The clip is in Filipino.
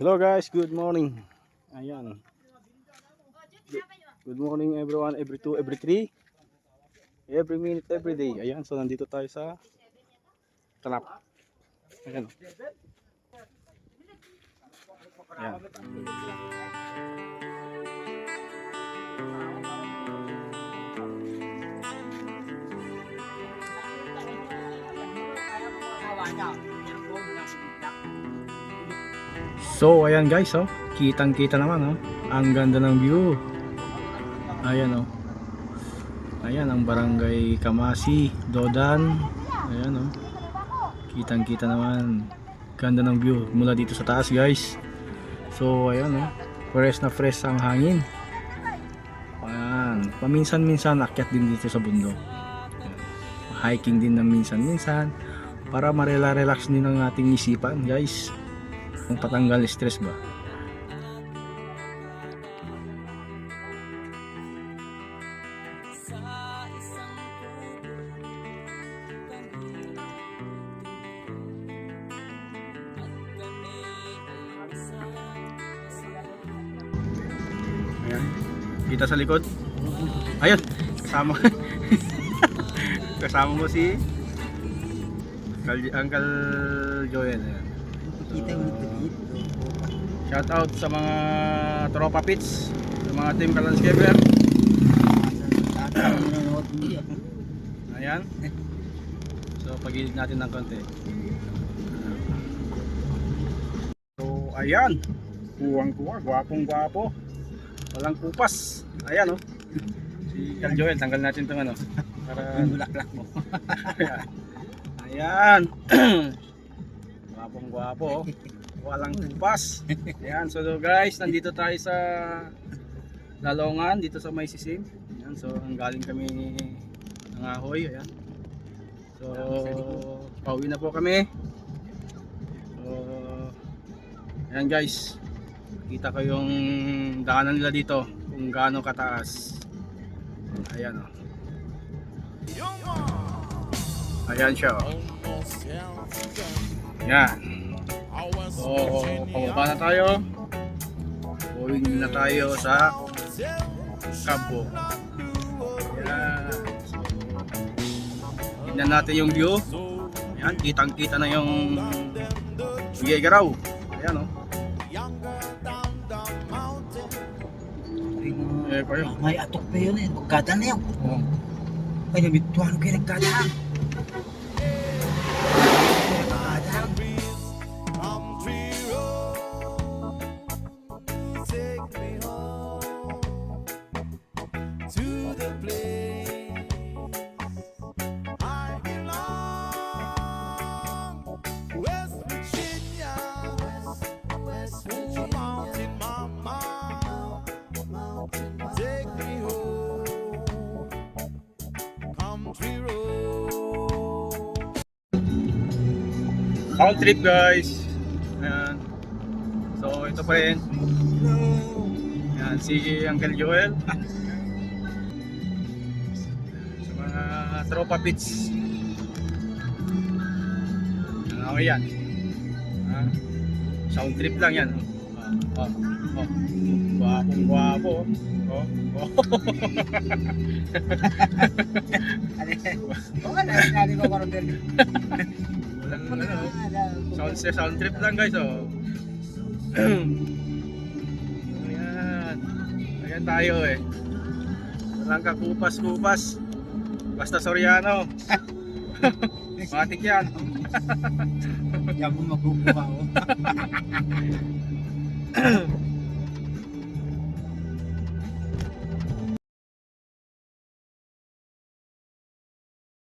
Hello guys, good morning. Ayan. Good morning everyone, every 2, every 3, every minute, every day. Ayan, so nandito tayo sa trap. Ayan. Ayan. So ayan guys, oh, kitang-kita naman, oh. Ang ganda ng view. Ayan, oh. Ayan ang barangay Kamasi, Dodan. Ayan, oh. Kitang-kita naman. Ganda ng view mula dito sa taas, guys. So ayan, oh. Fresh na fresh ang hangin. Ayan, paminsan-minsan akyat din dito sa bundok. Ayan. Hiking din ng minsan-minsan para marela-relax din ang ating isipan, guys. Kung patanggal stress ba. Ayan. Kita sa likod. Ayun, kasama. Kasama mo si Uncle Joel. Ayan. Shout out sa mga tropa pits, sa mga team Kalandscaper. Ayan. So pagilid natin ng konti. So ayan, kuwang-kuwa, gwapong-gwapo. Walang kupas. Ayan, oh. Si Uncle Joel, tanggal natin itong ano para bulaklak mo. Ayan. Gwapong-gwapo, oh. Walang kupas. Ayan, so guys, nandito tayo sa Lalongan, dito sa May Sisim. Ayan, so ang galing kami ng Ahoy. Ayan. So pauwi na po kami. So ayan guys, kita ko yung daanan nila dito kung gaano kataas. Ayan, oh. Ayan siya, oh. Ayan. So pababa na tayo. Going na tayo sa Cabo. Ayan. So tignan natin yung view. Ayan, kitang kita na yung Bigay-Garaw. Ayan, oh. May atok pa yun eh, magkadaan na yun. Ay, nabituan ko yung nagkadaan. Round trip guys. Ayan. So ito pa rin. Ayan, si Uncle Joel. Sa mga tropa pits. Okay yan. Sound trip lang yan. Gwapong gwapo. Sound trip lang guys, oh. Ayan. Ayan tayo eh. Walang kakupas-kupas. Basta Soriano. Matik yan. Diyan mo makukuha, oh.